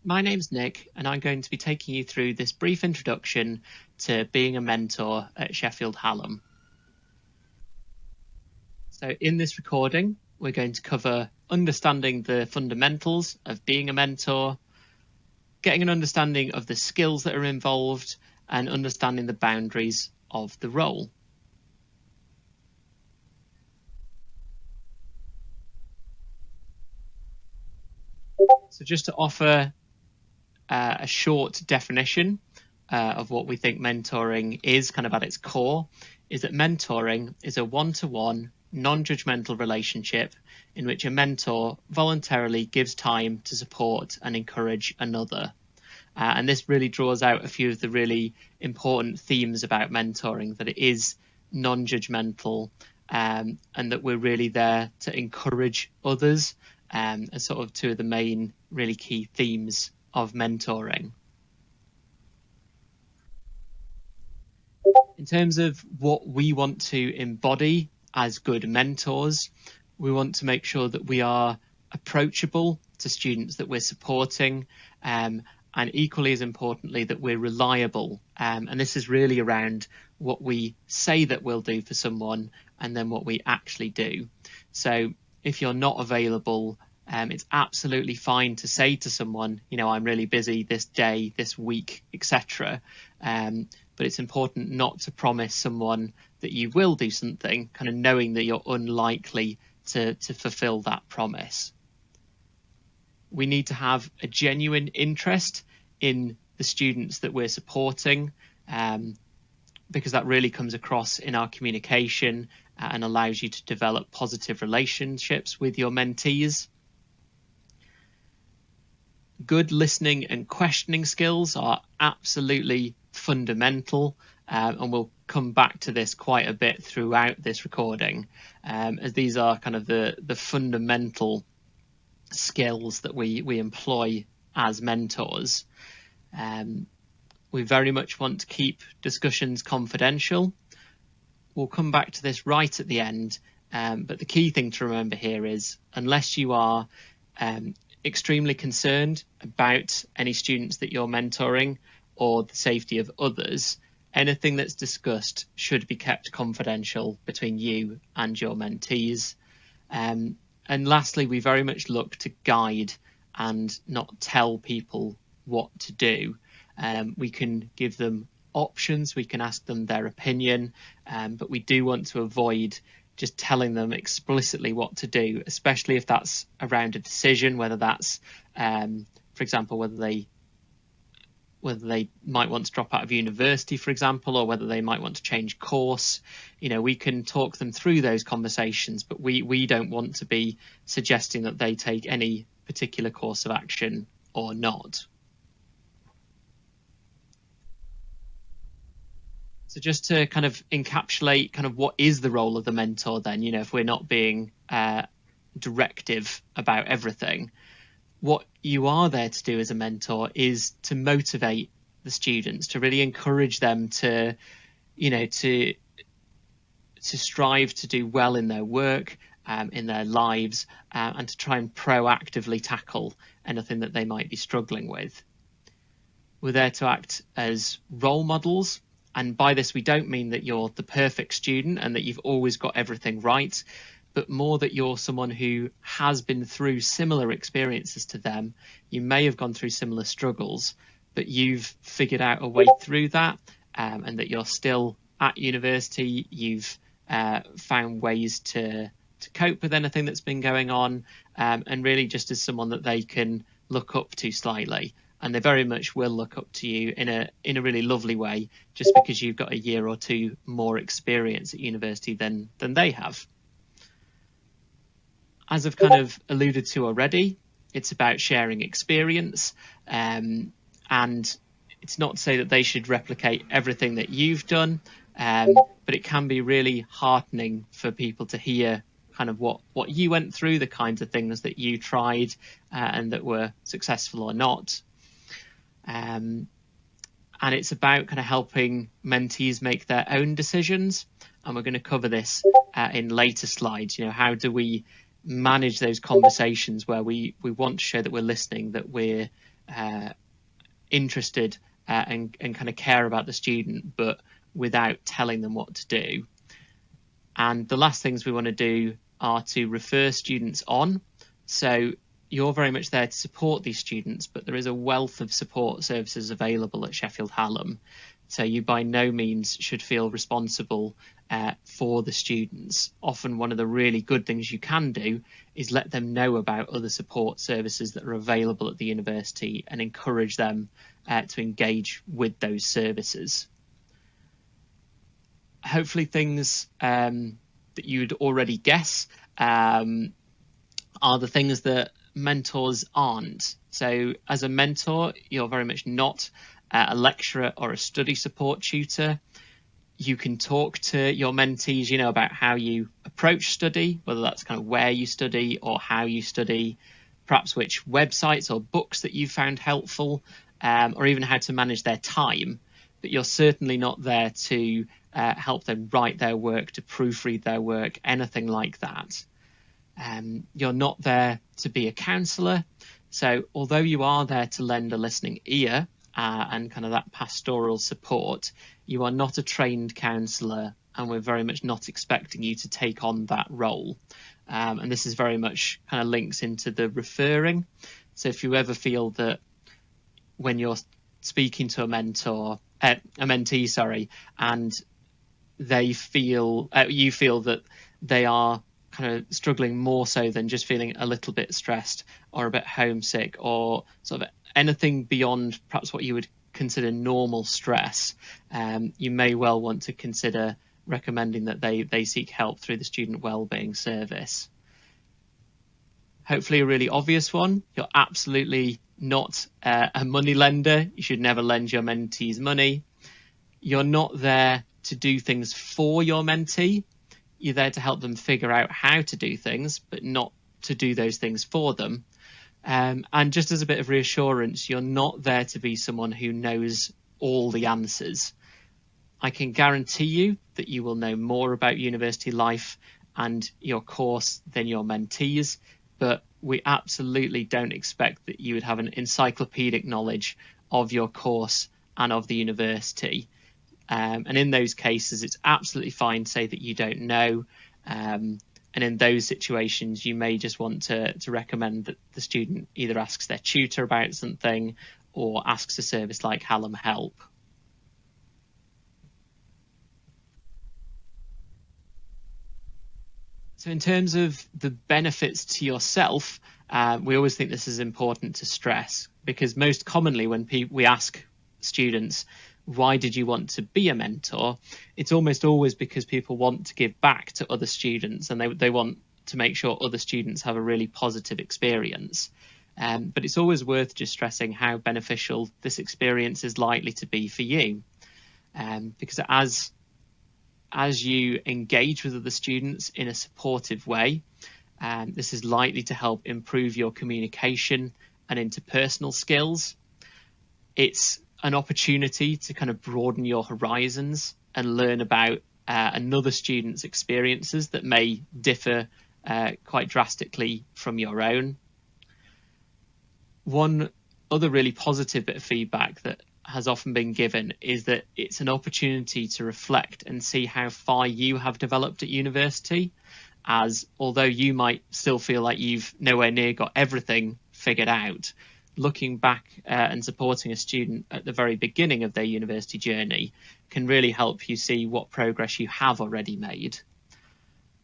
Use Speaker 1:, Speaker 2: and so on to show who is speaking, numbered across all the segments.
Speaker 1: My name's Nick, and I'm going to be taking you through this brief introduction to being a mentor at Sheffield Hallam. So in this recording, we're going to cover understanding the fundamentals of being a mentor, getting an understanding of the skills that are involved, and understanding the boundaries of the role. So just to offer a short definition of what we think mentoring is, kind of at its core, is that mentoring is a one-to-one, non-judgmental relationship in which a mentor voluntarily gives time to support and encourage another. And this really draws out a few of the really important themes about mentoring, that it is non-judgmental and that we're really there to encourage others, as sort of two of the main really key themes of mentoring. In terms of what we want to embody as good mentors, we want to make sure that we are approachable to students that we're supporting, and equally as importantly, that we're reliable. And this is really around what we say that we'll do for someone and then what we actually do. So if you're not available, it's absolutely fine to say to someone, I'm really busy this day, this week, etc. But it's important not to promise someone that you will do something, kind of knowing that you're unlikely to fulfill that promise. We need to have a genuine interest in the students that we're supporting, because that really comes across in our communication and allows you to develop positive relationships with your mentees. Good listening and questioning skills are absolutely fundamental, and we'll come back to this quite a bit throughout this recording, as these are kind of the fundamental skills that we employ as mentors. We very much want to keep discussions confidential. We'll come back to this right at the end, but the key thing to remember here is, unless you are extremely concerned about any students that you're mentoring or the safety of others, anything that's discussed should be kept confidential between you and your mentees. And lastly, we very much look to guide and not tell people what to do. We can give them options, we can ask them their opinion, but we do want to avoid just telling them explicitly what to do, especially if that's around a decision, whether that's, for example, whether they might want to drop out of university, for example, or whether they might want to change course. We can talk them through those conversations, but we don't want to be suggesting that they take any particular course of action or not. So just to kind of encapsulate kind of what is the role of the mentor then, if we're not being directive about everything, what you are there to do as a mentor is to motivate the students, to really encourage them to strive to do well in their work, in their lives, and to try and proactively tackle anything that they might be struggling with. We're there to act as role models. And by this, we don't mean that you're the perfect student and that you've always got everything right, but more that you're someone who has been through similar experiences to them. You may have gone through similar struggles, but you've figured out a way through that, and that you're still at university. You've found ways to cope with anything that's been going on, and really just as someone that they can look up to slightly. And they very much will look up to you in a really lovely way, just because you've got a year or two more experience at university than they have. As I've kind of alluded to already, it's about sharing experience, and it's not to say that they should replicate everything that you've done, but it can be really heartening for people to hear kind of what you went through, the kinds of things that you tried and that were successful or not. And it's about kind of helping mentees make their own decisions. And we're going to cover this in later slides. How do we manage those conversations where we want to show that we're listening, that we're interested and kind of care about the student, but without telling them what to do. And the last things we want to do are to refer students on. So you're very much there to support these students, but there is a wealth of support services available at Sheffield Hallam. So you by no means should feel responsible for the students. Often one of the really good things you can do is let them know about other support services that are available at the university and encourage them to engage with those services. Hopefully things that you'd already guess are the things that mentors aren't. So as a mentor, you're very much not a lecturer or a study support tutor. You can talk to your mentees, about how you approach study, whether that's kind of where you study or how you study, perhaps which websites or books that you found helpful, or even how to manage their time. But you're certainly not there to help them write their work, to proofread their work, anything like that. You're not there to be a counsellor. So although you are there to lend a listening ear and kind of that pastoral support, you are not a trained counsellor, and we're very much not expecting you to take on that role. And this is very much kind of links into the referring. So if you ever feel that when you're speaking to a mentee, and they feel you feel that they are kind of struggling more so than just feeling a little bit stressed or a bit homesick or sort of anything beyond perhaps what you would consider normal stress, you may well want to consider recommending that they seek help through the Student Wellbeing Service. Hopefully a really obvious one, you're absolutely not a money lender. You should never lend your mentees money. You're not there to do things for your mentee. You're there to help them figure out how to do things, but not to do those things for them. And just as a bit of reassurance, you're not there to be someone who knows all the answers. I can guarantee you that you will know more about university life and your course than your mentees, but we absolutely don't expect that you would have an encyclopedic knowledge of your course and of the university. And in those cases, it's absolutely fine to say that you don't know. And in those situations, you may just want to recommend that the student either asks their tutor about something or asks a service like Hallam Help. So in terms of the benefits to yourself, we always think this is important to stress, because most commonly when we ask students, why did you want to be a mentor? It's almost always because people want to give back to other students and they want to make sure other students have a really positive experience. But it's always worth just stressing how beneficial this experience is likely to be for you. Because as you engage with other students in a supportive way, this is likely to help improve your communication and interpersonal skills. It's an opportunity to kind of broaden your horizons and learn about another student's experiences that may differ quite drastically from your own. One other really positive bit of feedback that has often been given is that it's an opportunity to reflect and see how far you have developed at university, as although you might still feel like you've nowhere near got everything figured out, looking back and supporting a student at the very beginning of their university journey can really help you see what progress you have already made.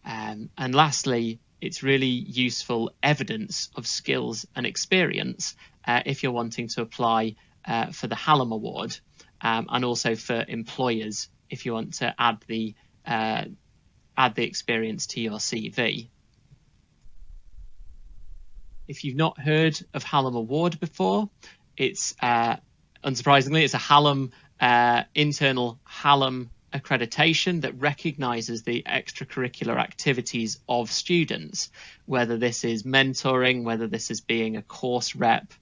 Speaker 1: And lastly, it's really useful evidence of skills and experience if you're wanting to apply for the Hallam Award, and also for employers if you want to add the experience to your CV. If you've not heard of Hallam Award before, it's unsurprisingly, it's a Hallam internal Hallam accreditation that recognises the extracurricular activities of students, whether this is mentoring, whether this is being a course rep,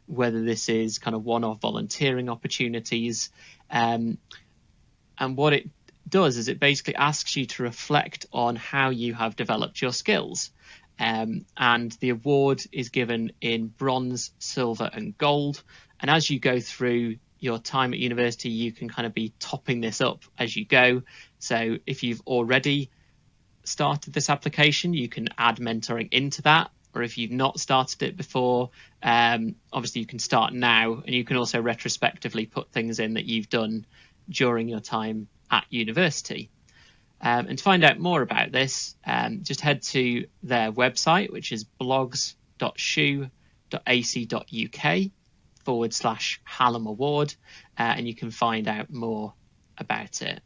Speaker 1: whether this is kind of one-off volunteering opportunities. And what it does is it basically asks you to reflect on how you have developed your skills. And the award is given in bronze, silver and gold. And as you go through your time at university, you can kind of be topping this up as you go. So if you've already started this application, you can add mentoring into that. Or if you've not started it before, obviously you can start now, and you can also retrospectively put things in that you've done during your time at university. And to find out more about this, just head to their website, which is blogs.shu.ac.uk/Hallam Award, and you can find out more about it.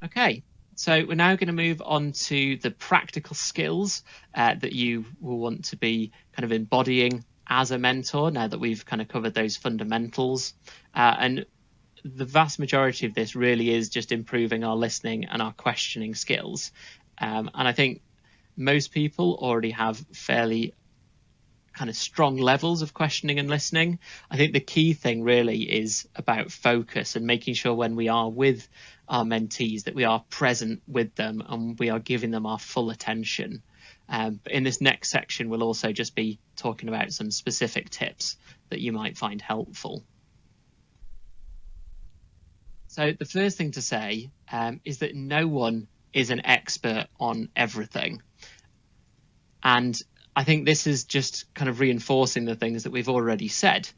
Speaker 1: Okay, so we're now going to move on to the practical skills that you will want to be kind of embodying as a mentor, now that we've kind of covered those fundamentals. And the vast majority of this really is just improving our listening and our questioning skills. And I think most people already have fairly kind of strong levels of questioning and listening. I think the key thing really is about focus and making sure when we are with our mentees that we are present with them and we are giving them our full attention. But in this next section, we'll also just be talking about some specific tips that you might find helpful. So the first thing to say is that no one is an expert on everything. And I think this is just kind of reinforcing the things that we've already said.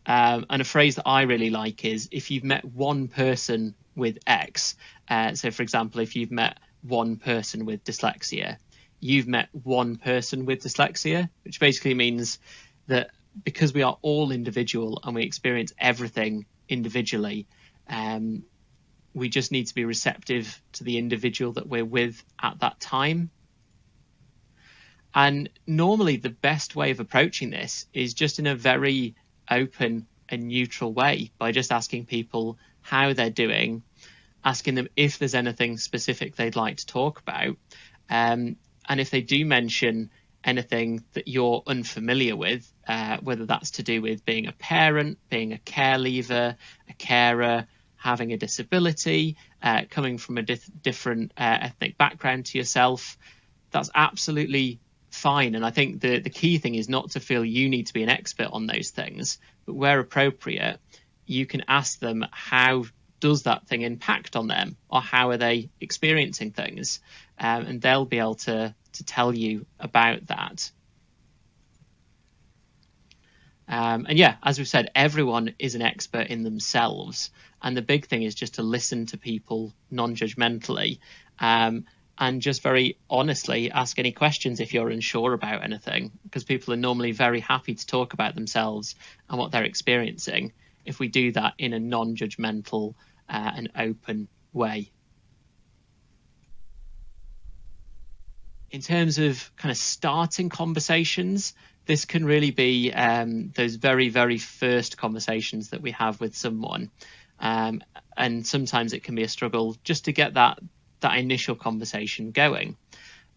Speaker 1: And a phrase that I really like is, if you've met one person with X, so for example, if you've met one person with dyslexia, you've met one person with dyslexia, which basically means that because we are all individual and we experience everything individually, we just need to be receptive to the individual that we're with at that time. And normally the best way of approaching this is just in a very open and neutral way, by just asking people how they're doing, asking them if there's anything specific they'd like to talk about. And if they do mention anything that you're unfamiliar with, whether that's to do with being a parent, being a care leaver, a carer, having a disability, coming from a different ethnic background to yourself, that's absolutely fine. And I think the key thing is not to feel you need to be an expert on those things, but where appropriate, you can ask them, how does that thing impact on them, or how are they experiencing things? And they'll be able to tell you about that. And yeah, as we've said, everyone is an expert in themselves. And the big thing is just to listen to people non-judgmentally, and just very honestly ask any questions if you're unsure about anything, because people are normally very happy to talk about themselves and what they're experiencing if we do that in a non-judgmental and open way. In terms of kind of starting conversations, this can really be those very, very first conversations that we have with someone. And sometimes it can be a struggle just to get that initial conversation going.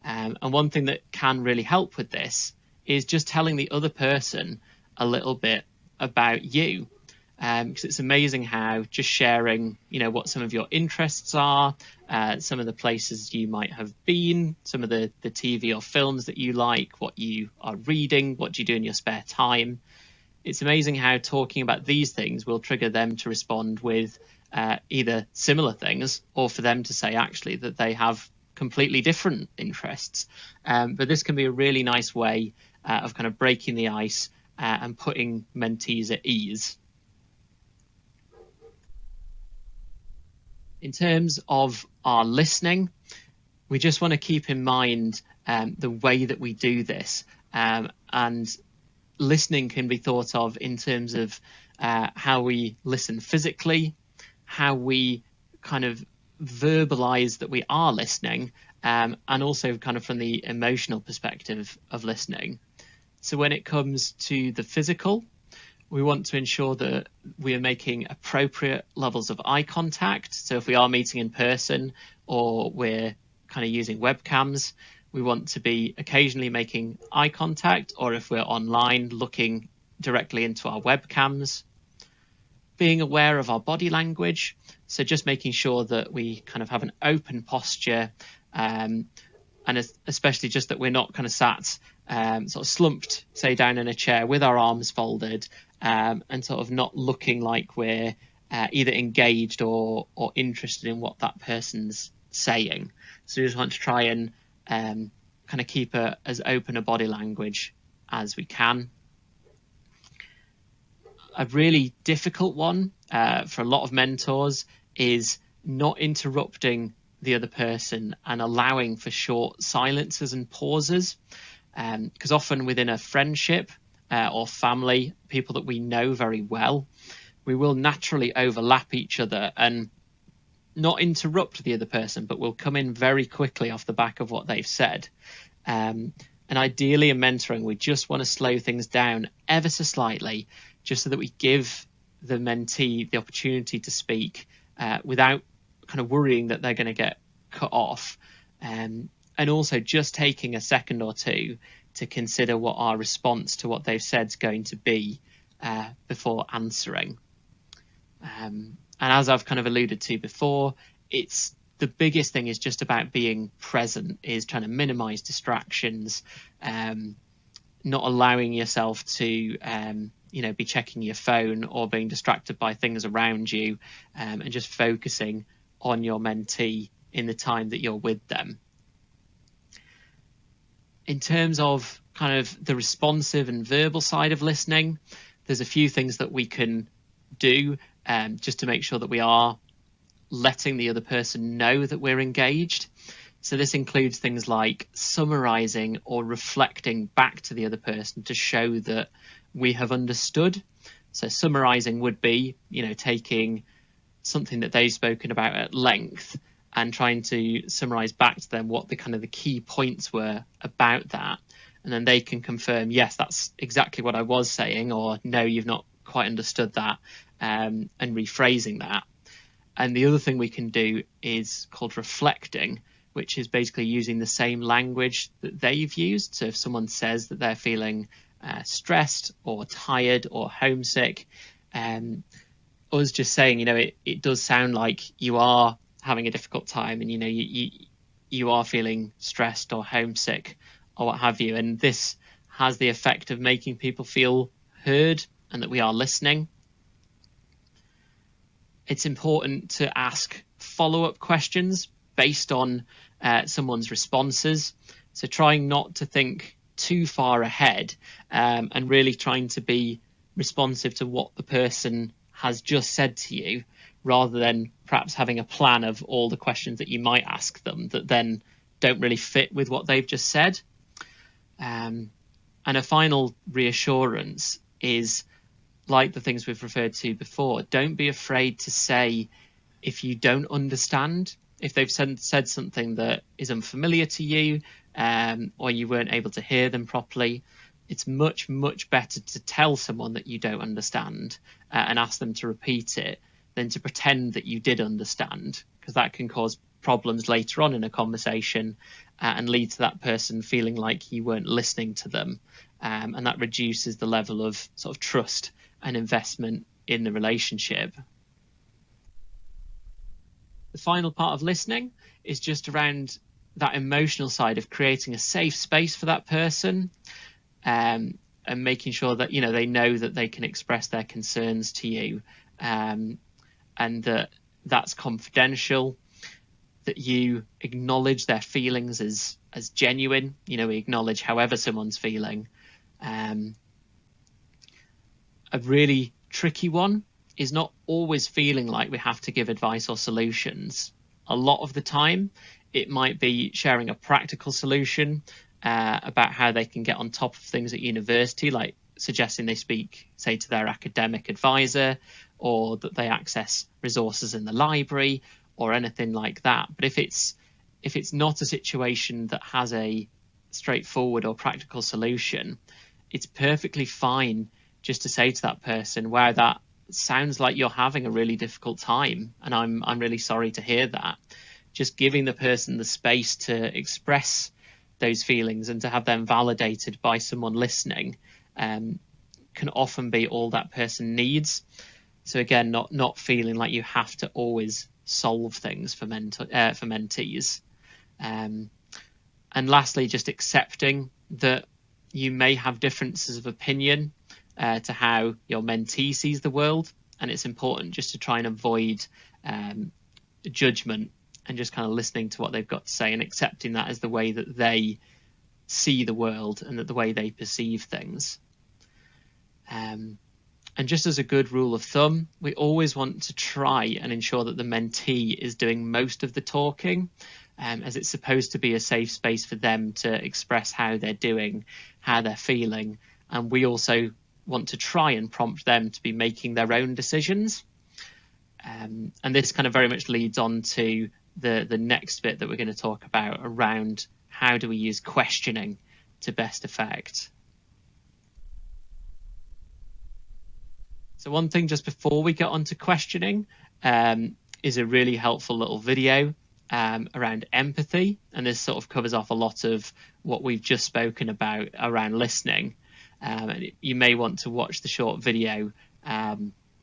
Speaker 1: And one thing that can really help with this is just telling the other person a little bit about you. Because it's amazing how just sharing, what some of your interests are, some of the places you might have been, some of the TV or films that you like, what you are reading, what you do in your spare time. It's amazing how talking about these things will trigger them to respond with either similar things, or for them to say actually that they have completely different interests. But this can be a really nice way of kind of breaking the ice and putting mentees at ease. In terms of our listening, we just want to keep in mind the way that we do this. And listening can be thought of in terms of how we listen physically, how we kind of verbalize that we are listening, and also kind of from the emotional perspective of listening. So when it comes to the physical, we want to ensure that we are making appropriate levels of eye contact. So if we are meeting in person or we're kind of using webcams, we want to be occasionally making eye contact, or if we're online, looking directly into our webcams. Being aware of our body language, so just making sure that we kind of have an open posture, and especially just that we're not kind of sat sort of slumped, say, down in a chair with our arms folded, and sort of not looking like we're either engaged or interested in what that person's saying. So we just want to try and kind of keep as open a body language as we can. A really difficult one for a lot of mentors is not interrupting the other person and allowing for short silences and pauses, because often within a friendship or family, people that we know very well, we will naturally overlap each other and not interrupt the other person, but will come in very quickly off the back of what they've said. And ideally in mentoring, we just want to slow things down ever so slightly, just so that we give the mentee the opportunity to speak without kind of worrying that they're going to get cut off. And also just taking a second or two to consider what our response to what they've said is going to be before answering. And as I've kind of alluded to before, it's the biggest thing is just about being present, is trying to minimize distractions, not allowing yourself to be checking your phone or being distracted by things around you, and just focusing on your mentee in the time that you're with them. In terms of kind of the responsive and verbal side of listening, there's a few things that we can do just to make sure that we are letting the other person know that we're engaged. So this includes things like summarizing or reflecting back to the other person to show that we have understood. So summarizing would be, taking something that they've spoken about at length and trying to summarize back to them what the kind of the key points were about that. And then they can confirm, yes, that's exactly what I was saying, or no, you've not quite understood that, and rephrasing that. And the other thing we can do is called reflecting, which is basically using the same language that they've used. So if someone says that they're feeling stressed or tired or homesick, us just saying, it does sound like you are having a difficult time, and you are feeling stressed or homesick or what have you. And this has the effect of making people feel heard and that we are listening. It's important to ask follow-up questions based on someone's responses. So trying not to think too far ahead, and really trying to be responsive to what the person has just said to you, rather than perhaps having a plan of all the questions that you might ask them that then don't really fit with what they've just said. And a final reassurance is, like the things we've referred to before, don't be afraid to say if you don't understand. If they've said something that is unfamiliar to you, or you weren't able to hear them properly, it's much, much better to tell someone that you don't understand and ask them to repeat it than to pretend that you did understand, because that can cause problems later on in a conversation and lead to that person feeling like you weren't listening to them, and that reduces the level of sort of trust and investment in the relationship. The final part of listening is just around that emotional side of creating a safe space for that person, and making sure that they know that they can express their concerns to you, and that that's confidential, that you acknowledge their feelings as genuine. We acknowledge however someone's feeling. A really tricky one is not always feeling like we have to give advice or solutions. A lot of the time, it might be sharing a practical solution about how they can get on top of things at university, like suggesting they speak, say, to their academic advisor, or that they access resources in the library, or anything like that. But if it's not a situation that has a straightforward or practical solution, it's perfectly fine just to say to that person, wow, that sounds like you're having a really difficult time, and I'm really sorry to hear that. Just giving the person the space to express those feelings and to have them validated by someone listening can often be all that person needs. So again, not feeling like you have to always solve things for mentees. And And lastly, just accepting that you may have differences of opinion to how your mentee sees the world. And it's important just to try and avoid judgment and just kind of listening to what they've got to say and accepting that as the way that they see the world and that the way they perceive things. And just as a good rule of thumb, we always want to try and ensure that the mentee is doing most of the talking, as it's supposed to be a safe space for them to express how they're doing, how they're feeling. And we also want to try and prompt them to be making their own decisions. And this kind of very much leads on to the next bit that we're going to talk about around how do we use questioning to best effect. So one thing just before we get onto questioning is a really helpful little video around empathy. And this sort of covers off a lot of what we've just spoken about around listening. And you may want to watch the short video that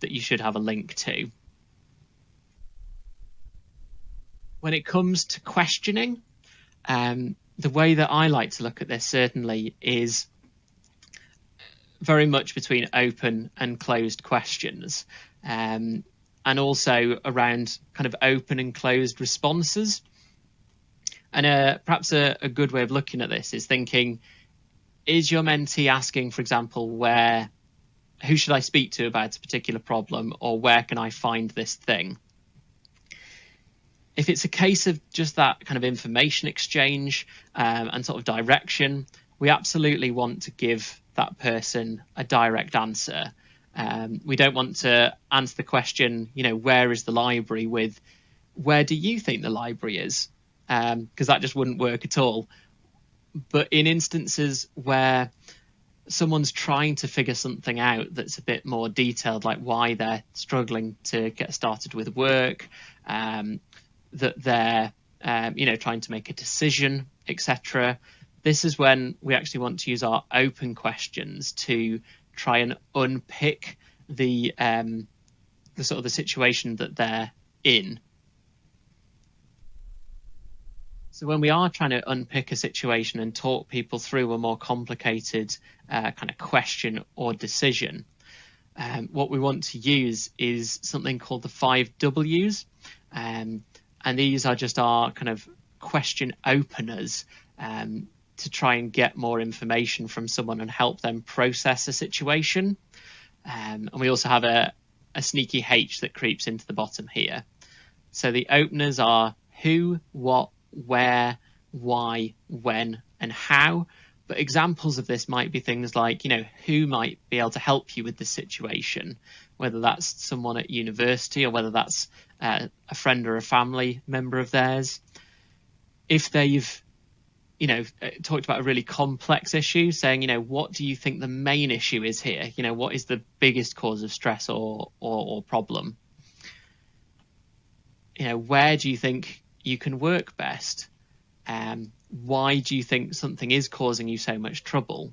Speaker 1: you should have a link to. When it comes to questioning, the way that I like to look at this certainly is very much between open and closed questions, and also around kind of open and closed responses. And perhaps a good way of looking at this is thinking, is your mentee asking, for example, who should I speak to about a particular problem, or where can I find this thing? If it's a case of just that kind of information exchange and sort of direction, we absolutely want to give that person a direct answer. We don't want to answer the question, where is the library, with where do you think the library is? Because that just wouldn't work at all. But in instances where someone's trying to figure something out that's a bit more detailed, like why they're struggling to get started with work, that they're trying to make a decision, etc., this is when we actually want to use our open questions to try and unpick the sort of the situation that they're in. So when we are trying to unpick a situation and talk people through a more complicated kind of question or decision, what we want to use is something called the 5 Ws. And these are just our kind of question openers to try and get more information from someone and help them process a situation. And we also have a sneaky H that creeps into the bottom here. So the openers are who, what, where, why, when, and how. But examples of this might be things like, who might be able to help you with this situation, whether that's someone at university or whether that's a friend or a family member of theirs. If they've, talked about a really complex issue, saying, what do you think the main issue is here? What is the biggest cause of stress or problem? Where do you think you can work best? Why do you think something is causing you so much trouble?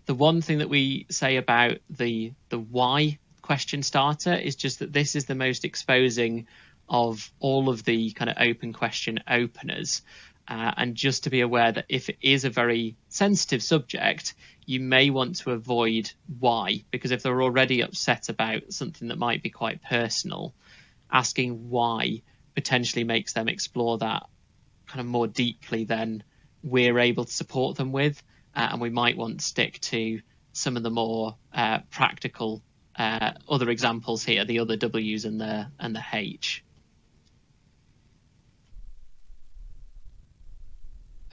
Speaker 1: The one thing that we say about the why question starter is just that this is the most exposing of all of the kind of open question openers. And just to be aware that if it is a very sensitive subject, you may want to avoid why, because if they're already upset about something that might be quite personal, asking why potentially makes them explore that kind of more deeply than we're able to support them with. And we might want to stick to some of the more practical other examples here, the other W's and the H.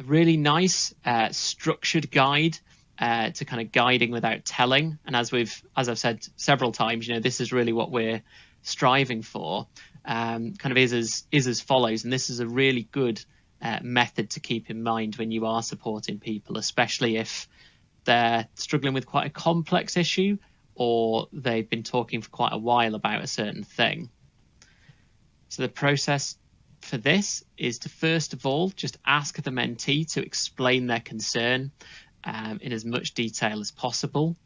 Speaker 1: A really nice structured guide to kind of guiding without telling. And as I've said several times, this is really what we're striving for. Kind of is as follows, and this is a really good method to keep in mind when you are supporting people, especially if they're struggling with quite a complex issue or they've been talking for quite a while about a certain thing. So the process for this is to first of all just ask the mentee to explain their concern in as much detail as possible.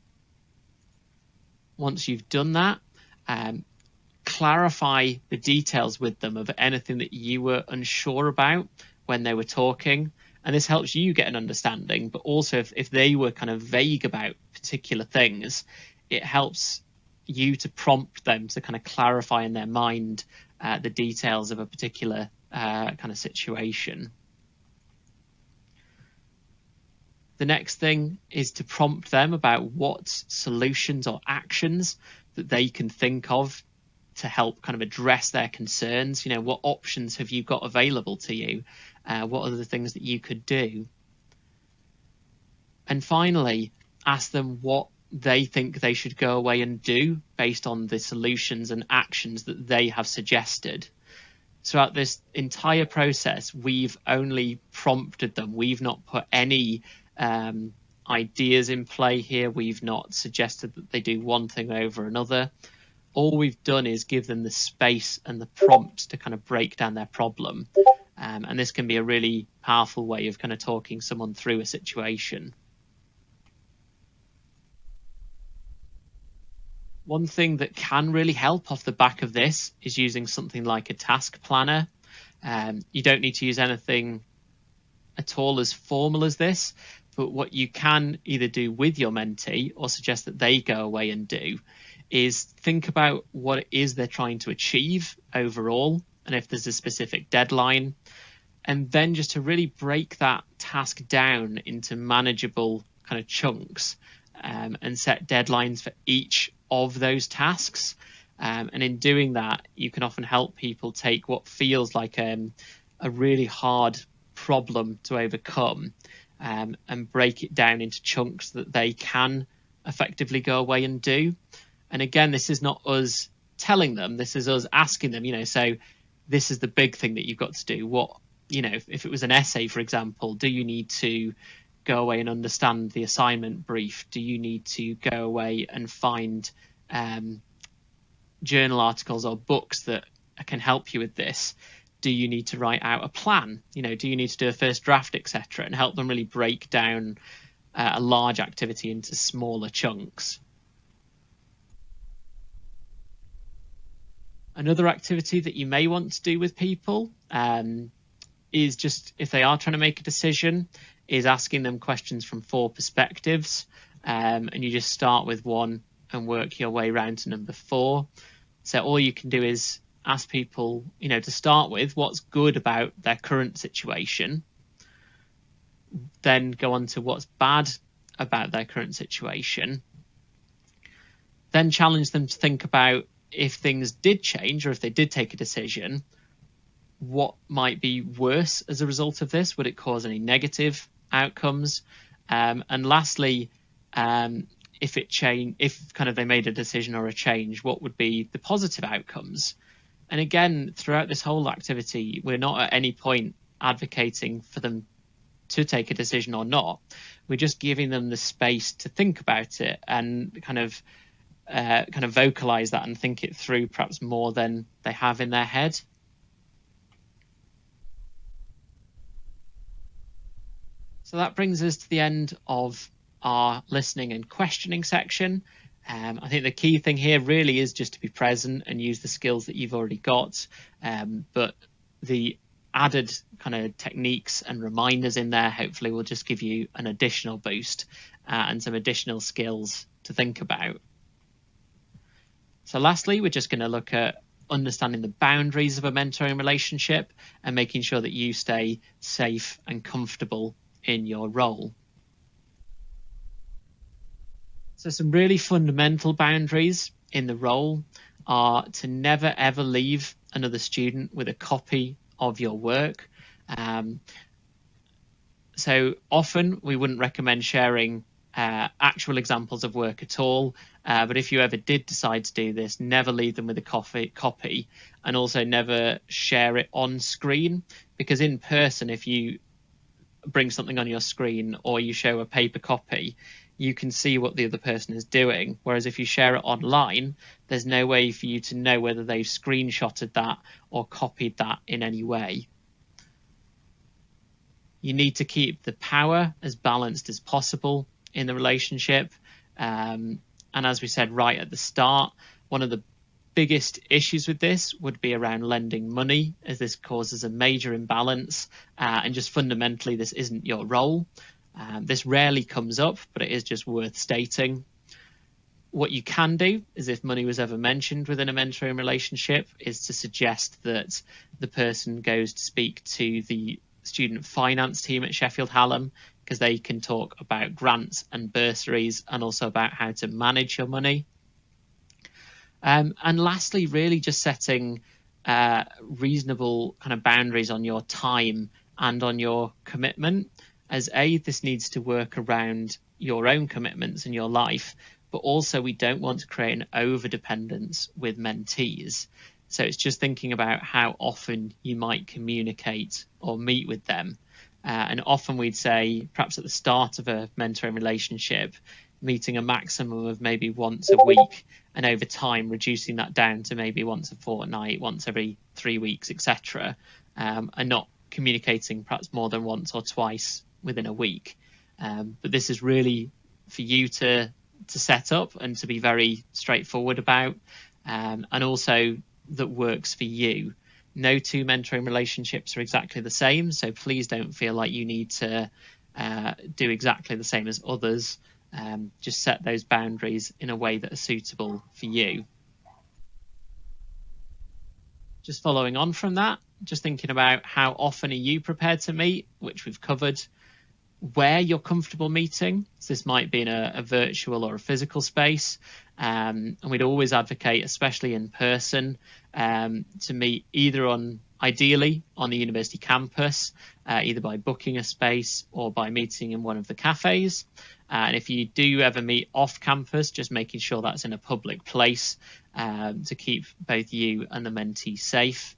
Speaker 1: Once you've done that, clarify the details with them of anything that you were unsure about when they were talking. And this helps you get an understanding, but also if they were kind of vague about particular things, it helps you to prompt them to kind of clarify in their mind the details of a particular kind of situation. The next thing is to prompt them about what solutions or actions that they can think of to help kind of address their concerns. You know, what options have you got available to you? What are the things that you could do? And finally, ask them what they think they should go away and do based on the solutions and actions that they have suggested. Throughout this entire process, we've only prompted them. We've not put any ideas in play here. We've not suggested that they do one thing over another. All we've done is give them the space and the prompt to kind of break down their problem. And this can be a really powerful way of kind of talking someone through a situation. One thing that can really help off the back of this is using something like a task planner. You don't need to use anything at all as formal as this, but what you can either do with your mentee or suggest that they go away and do is think about what it is they're trying to achieve overall, and if there's a specific deadline, and then just to really break that task down into manageable kind of chunks, and set deadlines for each of those tasks. And in doing that, you can often help people take what feels like a really hard problem to overcome, and break it down into chunks that they can effectively go away and do. And again, this is not us telling them, this is us asking them, you know, so this is the big thing that you've got to do. What, you know, if it was an essay, for example, do you need to go away and understand the assignment brief? Do you need to go away and find journal articles or books that can help you with this? Do you need to write out a plan? You know, do you need to do a first draft, etc., and help them really break down a large activity into smaller chunks. Another activity that you may want to do with people is just, if they are trying to make a decision, is asking them questions from 4 perspectives, and you just start with 1 and work your way around to number 4. So all you can do is ask people, you know, to start with, what's good about their current situation, then go on to what's bad about their current situation, then challenge them to think about, if things did change or if they did take a decision, what might be worse as a result of this? Would it cause any negative outcomes? And lastly, if kind of they made a decision or a change, what would be the positive outcomes? And again, throughout this whole activity, we're not at any point advocating for them to take a decision or not. We're just giving them the space to think about it and kind of vocalize that and think it through, perhaps more than they have in their head. So that brings us to the end of our listening and questioning section. I think the key thing here really is just to be present and use the skills that you've already got, but the added kind of techniques and reminders in there hopefully will just give you an additional boost and some additional skills to think about. So lastly, we're just going to look at understanding the boundaries of a mentoring relationship and making sure that you stay safe and comfortable in your role. So some really fundamental boundaries in the role are to never ever leave another student with a copy of your work. So often we wouldn't recommend sharing actual examples of work at all, but if you ever did decide to do this, never leave them with a copy, and also never share it on screen, because in person, if you bring something on your screen or you show a paper copy, you can see what the other person is doing, whereas if you share it online, there's no way for you to know whether they've screenshotted that or copied that in any way. You need to keep the power as balanced as possible in the relationship, and as we said right at the start, one of the biggest issues with this would be around lending money, as this causes a major imbalance, and just fundamentally this isn't your role. This rarely comes up, but it is just worth stating. What you can do is, if money was ever mentioned within a mentoring relationship, is to suggest that the person goes to speak to the student finance team at Sheffield Hallam, because they can talk about grants and bursaries and also about how to manage your money. And lastly, really just setting reasonable kind of boundaries on your time and on your commitment, as this needs to work around your own commitments in your life, but also we don't want to create an over-dependence with mentees. So it's just thinking about how often you might communicate or meet with them. And often we'd say, perhaps at the start of a mentoring relationship, meeting a maximum of maybe once a week, and over time reducing that down to maybe once a fortnight, once every 3 weeks, etc., and not communicating perhaps more than once or twice within a week. But this is really for you to set up and to be very straightforward about, and also that works for you. No two mentoring relationships are exactly the same, so please don't feel like you need to do exactly the same as others. Just set those boundaries in a way that are suitable for you. Just following on from that, just thinking about how often are you prepared to meet, which we've covered. Where you're comfortable meeting, so this might be in a virtual or a physical space, and we'd always advocate, especially in person, to meet ideally on the university campus, either by booking a space or by meeting in one of the cafes. And if you do ever meet off campus, just making sure that's in a public place, to keep both you and the mentee safe.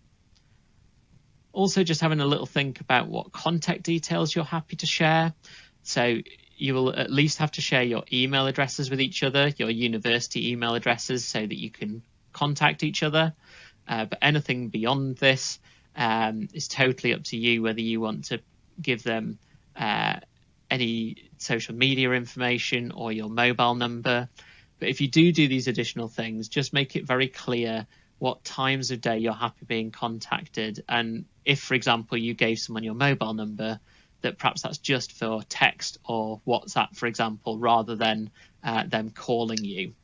Speaker 1: Also, just having a little think about what contact details you're happy to share. So you will at least have to share your email addresses with each other, your university email addresses, so that you can contact each other. But anything beyond this is totally up to you, whether you want to give them any social media information or your mobile number. But if you do these additional things, just make it very clear what times of day you're happy being contacted. And if, for example, you gave someone your mobile number, that perhaps that's just for text or WhatsApp, for example, rather than them calling you.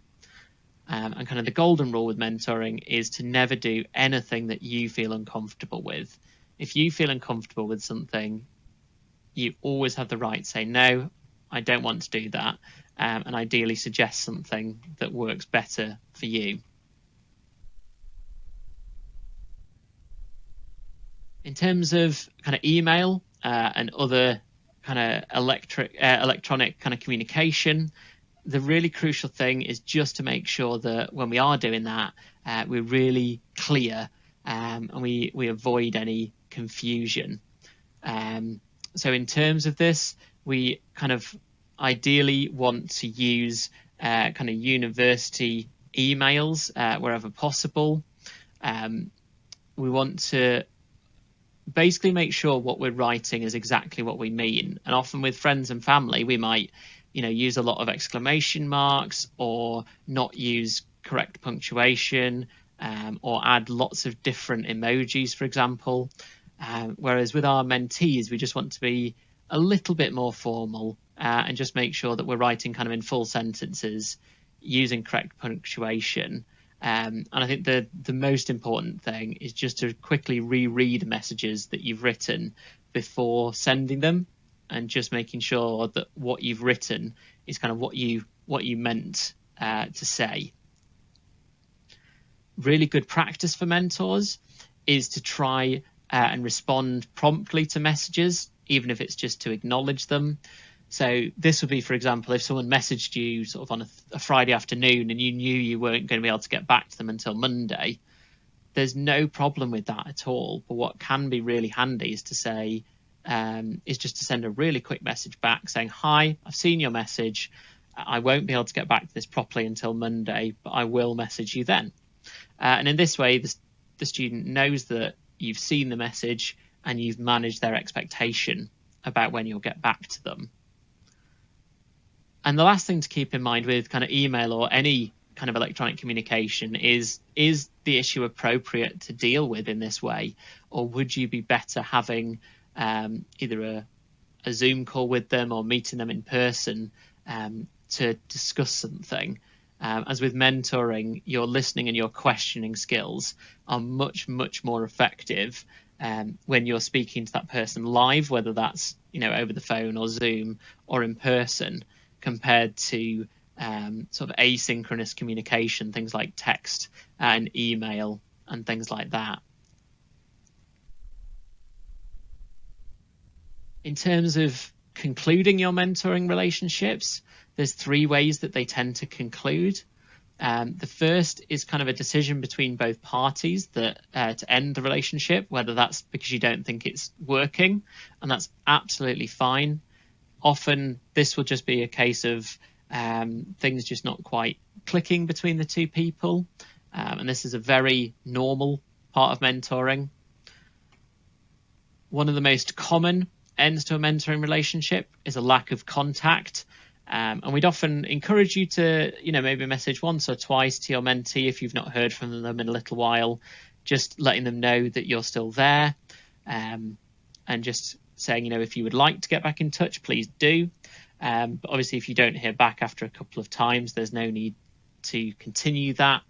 Speaker 1: And kind of the golden rule with mentoring is to never do anything that you feel uncomfortable with. If you feel uncomfortable with something, you always have the right to say, no, I don't want to do that, and ideally suggest something that works better for you. In terms of kind of email and other kind of electronic kind of communication, the really crucial thing is just to make sure that when we are doing that, we're really clear, and we avoid any confusion. So in terms of this, we kind of ideally want to use kind of university emails wherever possible. We want to basically make sure what we're writing is exactly what we mean. And often with friends and family, we might, use a lot of exclamation marks or not use correct punctuation, or add lots of different emojis, for example. Whereas with our mentees, we just want to be a little bit more formal, and just make sure that we're writing kind of in full sentences using correct punctuation. And I think the most important thing is just to quickly reread messages that you've written before sending them, and just making sure that what you've written is kind of what you meant to say. Really good practice for mentors is to try and respond promptly to messages, even if it's just to acknowledge them. So this would be, for example, if someone messaged you sort of on a Friday afternoon and you knew you weren't going to be able to get back to them until Monday, there's no problem with that at all. But what can be really handy is to say, is just to send a really quick message back saying, hi, I've seen your message. I won't be able to get back to this properly until Monday, but I will message you then. And in this way, the student knows that you've seen the message and you've managed their expectation about when you'll get back to them. And the last thing to keep in mind with kind of email or any kind of electronic communication is the issue appropriate to deal with in this way, or would you be better having either a Zoom call with them or meeting them in person to discuss something? As with mentoring, your listening and your questioning skills are much more effective when you're speaking to that person live, whether that's over the phone or Zoom or in person, compared to sort of asynchronous communication, things like text and email and things like that. In terms of concluding your mentoring relationships, there's 3 ways that they tend to conclude. The first is kind of a decision between both parties that to end the relationship, whether that's because you don't think it's working, and that's absolutely fine. Often this will just be a case of things just not quite clicking between the 2 people, and this is a very normal part of mentoring. One of the most common ends to a mentoring relationship is a lack of contact. And we'd often encourage you to, maybe message once or twice to your mentee if you've not heard from them in a little while, just letting them know that you're still there, and just saying, if you would like to get back in touch, please do. But obviously, if you don't hear back after a couple of times, there's no need to continue that.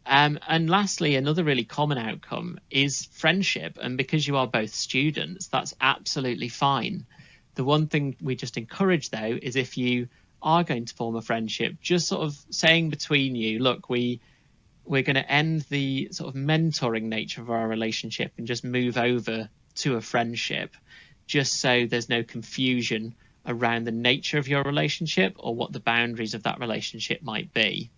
Speaker 1: And lastly, another really common outcome is friendship. And because you are both students, that's absolutely fine. The one thing we just encourage, though, is if you are going to form a friendship, just sort of saying between you, look, we're going to end the sort of mentoring nature of our relationship and just move over to a friendship, just so there's no confusion around the nature of your relationship or what the boundaries of that relationship might be.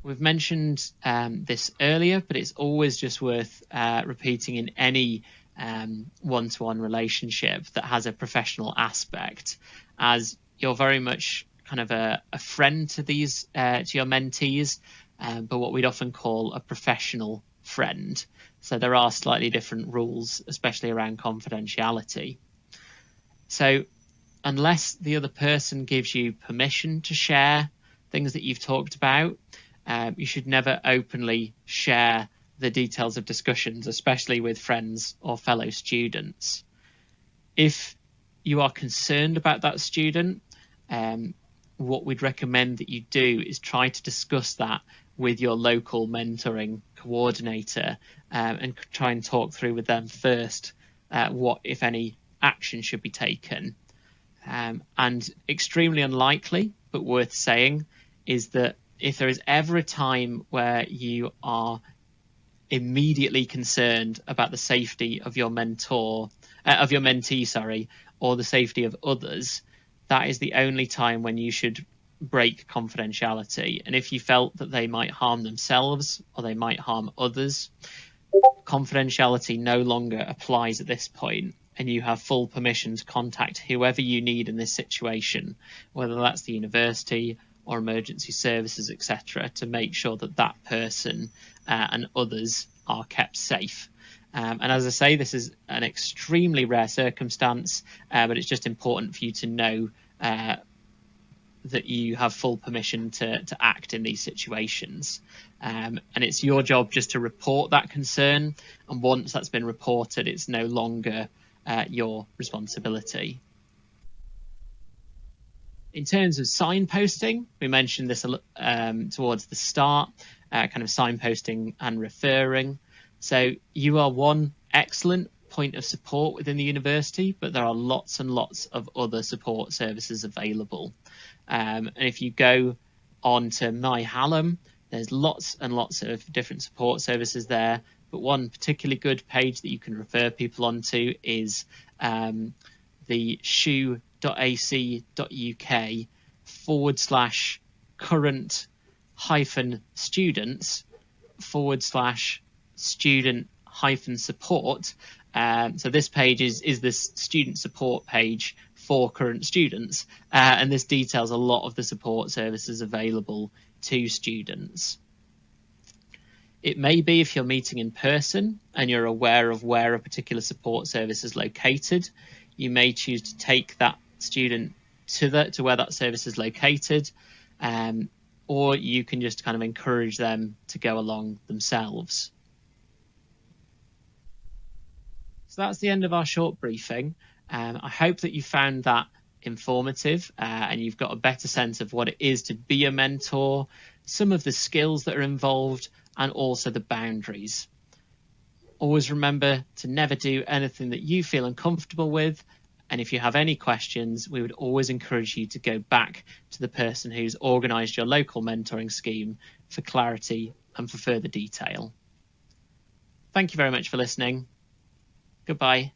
Speaker 1: We've mentioned this earlier, but it's always just worth repeating in any one-to-one relationship that has a professional aspect, as you're very much kind of a friend to these to your mentees, but what we'd often call a professional friend. So there are slightly different rules, especially around confidentiality. So unless the other person gives you permission to share things that you've talked about, you should never openly share the details of discussions, especially with friends or fellow students. If you are concerned about that student, what we'd recommend that you do is try to discuss that with your local mentoring coordinator, and try and talk through with them first what, if any, action should be taken. And extremely unlikely, but worth saying, is that if there is ever a time where you are immediately concerned about the safety of your mentee, or the safety of others, that is the only time when you should break confidentiality. And if you felt that they might harm themselves or they might harm others, confidentiality no longer applies at this point, and you have full permission to contact whoever you need in this situation, whether that's the university or emergency services, etc., to make sure that that person and others are kept safe. And as I say, this is an extremely rare circumstance, but it's just important for you to know that you have full permission to act in these situations. And it's your job just to report that concern. And once that's been reported, it's no longer your responsibility. In terms of signposting, we mentioned this towards the start, kind of signposting and referring. So you are one excellent point of support within the university, but there are lots and lots of other support services available. And if you go on to My Hallam, there's lots and lots of different support services there. But one particularly good page that you can refer people onto is the shu.ac.uk/current-students/student-support. So this page is this student support page for current students, and this details a lot of the support services available to students. It may be, if you're meeting in person and you're aware of where a particular support service is located, you may choose to take that student to where that service is located, or you can just kind of encourage them to go along themselves. So that's the end of our short briefing. I hope that you found that informative and you've got a better sense of what it is to be a mentor, some of the skills that are involved, and also the boundaries. Always remember to never do anything that you feel uncomfortable with. And if you have any questions, we would always encourage you to go back to the person who's organised your local mentoring scheme for clarity and for further detail. Thank you very much for listening. Goodbye.